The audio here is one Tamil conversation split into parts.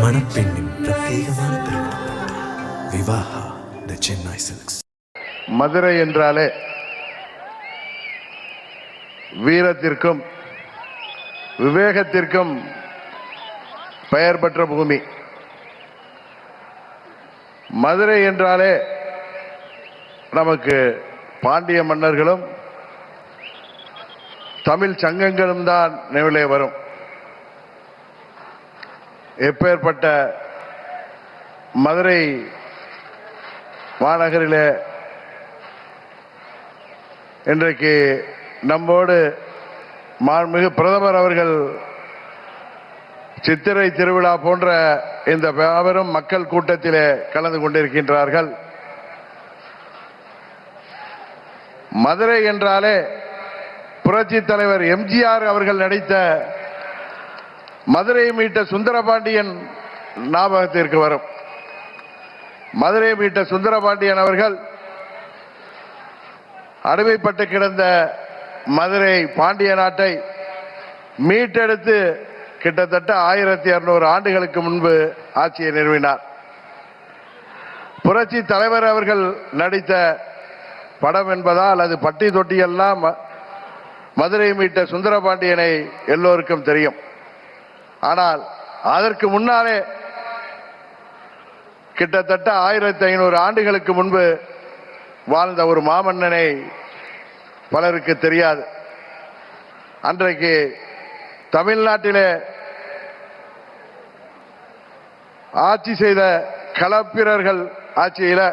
மணப்பெண்ணின் பிரத்யேகமான திருமணம் விவாஹா தி சென்னை சில்க்ஸ். மதுரை என்றாலே வீரத்திற்கும் விவேகத்திற்கும் பெயர் பெற்ற பூமி. மதுரை என்றாலே நமக்கு பாண்டிய மன்னர்களும் தமிழ் சங்கங்களும் தான் நினைவிலே வரும். எப்பேற்பட்ட மதுரை மாநகரிலே இன்றைக்கு நம்மோடு மாண்புமிகு பிரதமர் அவர்கள் சித்திரை திருவிழா போன்ற இந்த மாபெரும் மக்கள் கூட்டத்திலே கலந்து கொண்டிருக்கின்றார்கள். மதுரை என்றாலே புரட்சி தலைவர் எம்ஜிஆர் அவர்கள் நடித்த மதுரை மீட்ட சுந்தரபாண்டியன் ஞாபகத்திற்கு வரும். மதுரை மீட்ட சுந்தரபாண்டியன் அவர்கள் அடிமைப்பட்டு கிடந்த மதுரை பாண்டிய நாட்டை மீட்டெடுத்து கிட்டத்தட்ட 1200 ஆண்டுகளுக்கு முன்பு ஆட்சியை நிறுவினார். புரட்சி தலைவர் அவர்கள் நடித்த படம் என்பதால் அது பட்டி தொட்டியெல்லாம் மதுரை மீட்ட சுந்தரபாண்டியனை எல்லோருக்கும் தெரியும். ஆனால் அதற்கு முன்னாலே கிட்டத்தட்ட 1500 ஆண்டுகளுக்கு முன்பு வாழ்ந்த ஒரு மாமன்னனை பலருக்கு தெரியாது. அன்றைக்கு தமிழ்நாட்டிலே ஆட்சி செய்த களப்பிரர்கள் ஆட்சியில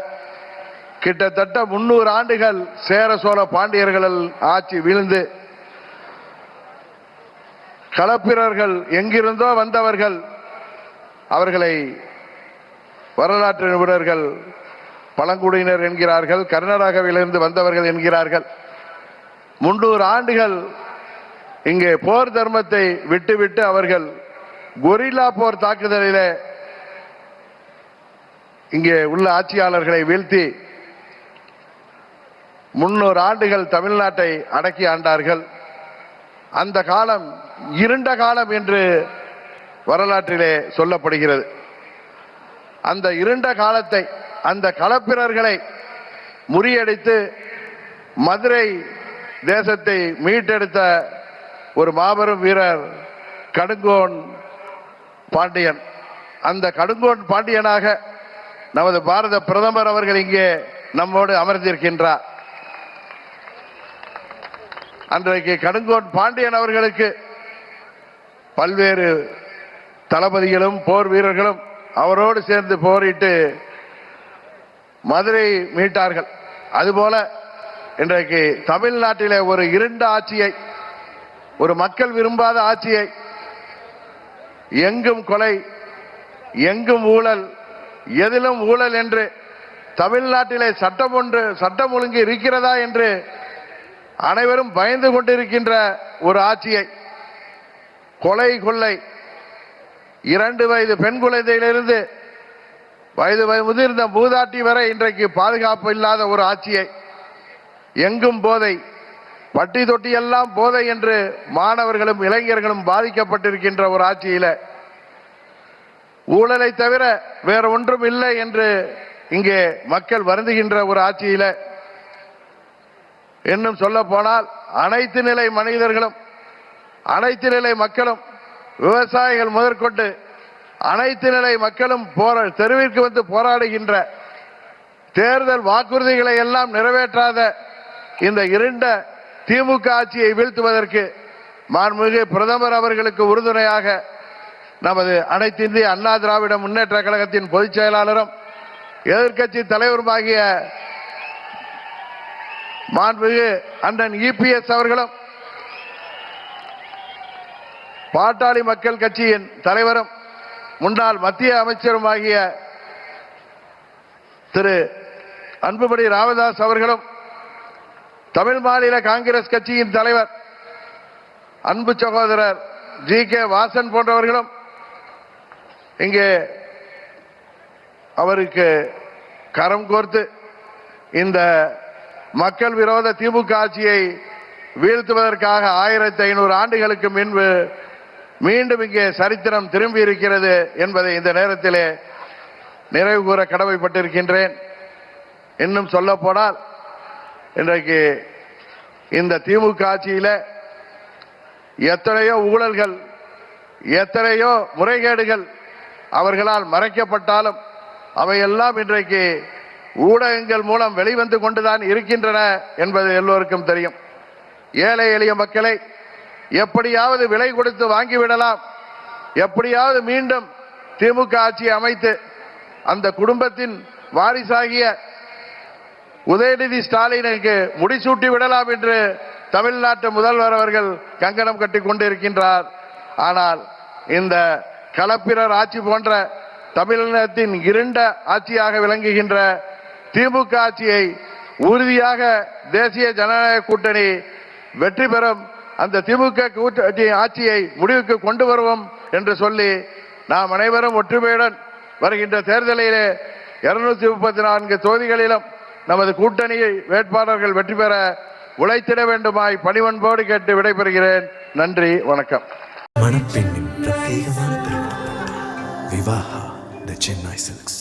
கிட்டத்தட்ட 300 ஆண்டுகள் சேர சோழ பாண்டியர்கள் ஆட்சி வீழ்ந்து களப்பிரர்கள் எங்கிருந்தோ வந்தவர்கள், அவர்களை வரலாற்று நிபுணர்கள் பழங்குடியினர் என்கிறார்கள், கர்நாடகாவிலிருந்து வந்தவர்கள் என்கிறார்கள். 300 ஆண்டுகள் இங்கே போர் தர்மத்தை விட்டுவிட்டு அவர்கள் கொரில்லா போர் தாக்குதலிலே இங்கே உள்ள ஆட்சியாளர்களை வீழ்த்தி 300 ஆண்டுகள் தமிழ்நாட்டை அடக்கி ஆண்டார்கள். அந்த காலம் இருண்ட காலம் என்று வரலாற்றிலே சொல்லப்படுகிறது. அந்த இருண்ட காலத்தை, அந்த களப்பிரர்களை முறியடித்து மதுரை தேசத்தை மீட்டெடுத்த ஒரு மாபெரும் வீரர் கடுங்கோன் பாண்டியன். அந்த கடுங்கோன் பாண்டியனாக நமது பாரத பிரதமர் அவர்கள் இங்கே நம்மோடு அமர்ந்திருக்கின்றார். அன்றைக்கு கடுங்கோன் பாண்டியன் அவர்களுக்கு பல்வேறு தளபதிகளும் போர் வீரர்களும் அவரோடு சேர்ந்து போரிட்டு மதுரை மீட்டார்கள். அதுபோல இன்றைக்கு தமிழ்நாட்டிலே ஒரு இருண்ட ஆட்சியை, ஒரு மக்கள் விரும்பாத ஆட்சியை, எங்கும் கொலை, எங்கும் ஊழல், எதிலும் ஊழல் என்று தமிழ்நாட்டிலே சட்டம் ஒழுங்கு இருக்கிறதா என்று அனைவரும் பயந்து கொண்டிருக்கின்ற ஒரு ஆட்சியை, கொலை கொள்ளை, 2 வயது பெண் குழந்தையிலிருந்து வயது முதிர்ந்த மூதாட்டி வரை இன்றைக்கு பாதுகாப்பு இல்லாத ஒரு ஆட்சியை, எங்கும் போதை, பட்டி தொட்டியெல்லாம் போதை என்று மாணவர்களும் இளைஞர்களும் பாதிக்கப்பட்டிருக்கின்ற ஒரு ஆட்சியில ஊழலை தவிர வேற ஒன்றும் இல்லை என்று இங்கே மக்கள் வருந்துகின்ற ஒரு ஆட்சியில, இன்னும் சொல்ல போனால் அனைத்து நிலை மனிதர்களும், அனைத்து நிலை மக்களும், விவசாயிகள் முதற்கொண்டு அனைத்து நிலை மக்களும் தெருவிற்கு வந்து போராடுகின்ற, தேர்தல் வாக்குறுதிகளை எல்லாம் நிறைவேற்றாத இந்த இருண்ட திமுக ஆட்சியை வீழ்த்துவதற்கு மாண்புமிகு பிரதமர் அவர்களுக்கு உறுதுணையாக நமது அனைத்து இந்திய அண்ணா திராவிட முன்னேற்ற கழகத்தின் பொதுச் செயலாளரும் எதிர்க்கட்சி தலைவருமாகிய மாண்புமிகு அண்ணன் இபிஎஸ் அவர்களும், பாட்டாளி மக்கள் கட்சியின் தலைவரும் முன்னாள் மத்திய அமைச்சருமாகிய திரு அன்புமணி ராமதாஸ் அவர்களும், தமிழ் மாநில காங்கிரஸ் கட்சியின் தலைவர் அன்பு சகோதரர் ஜி.கே. வாசன் போன்றவர்களும் இங்கே அவருக்கு கரம் கோர்த்து இந்த மக்கள் விரோத திமுக ஆட்சியை வீழ்த்துவதற்காக 1500 ஆண்டுகளுக்கு முன்பு மீண்டும் இங்கே சரித்திரம் திரும்பி இருக்கிறது என்பதை இந்த நேரத்திலே நிறைவு கூற கடமைப்பட்டிருக்கின்றேன். இன்னும் சொல்ல போனால் இன்றைக்கு இந்த திமுக ஆட்சியில எத்தனையோ ஊழல்கள், எத்தனையோ முறைகேடுகள் அவர்களால் மறைக்கப்பட்டாலும் அவையெல்லாம் இன்றைக்கு ஊடகங்கள் மூலம் வெளிவந்து கொண்டுதான் இருக்கின்றன என்பது எல்லோருக்கும் தெரியும். ஏழை எளிய மக்களை எப்படியாவது விலை கொடுத்து வாங்கிவிடலாம், எப்படியாவது மீண்டும் திமுக ஆட்சியை அமைத்து அந்த குடும்பத்தின் வாரிசாகிய உதயநிதி ஸ்டாலினுக்கு முடிசூட்டி விடலாம் என்று தமிழ்நாட்டு முதல்வர் அவர்கள் கங்கணம் கட்டி கொண்டிருக்கின்றார். ஆனால் இந்த களப்பிரர் ஆட்சி போன்ற தமிழகத்தின் இருண்ட ஆட்சியாக விளங்குகின்ற திமுக ஆட்சியை உறுதியாக தேசிய ஜனநாயக கூட்டணி வெற்றி பெறும், அந்த திமுக கூட்டணி ஆட்சியை முடிவுக்கு கொண்டு வருவோம் என்று சொல்லி நாம் அனைவரும் ஒற்றுமையுடன் வருகின்ற தேர்தலிலே 234 தொகுதிகளிலும் நமது கூட்டணி வேட்பாளர்கள் வெற்றி பெற உழைத்திட வேண்டுமாய் பணிவன்போடு கேட்டு விடைபெறுகிறேன். நன்றி, வணக்கம். மணப்பெண்ணின் பிரத்யேகமான திருமணம் விவாஹா தி சென்னை சில்க்ஸ்.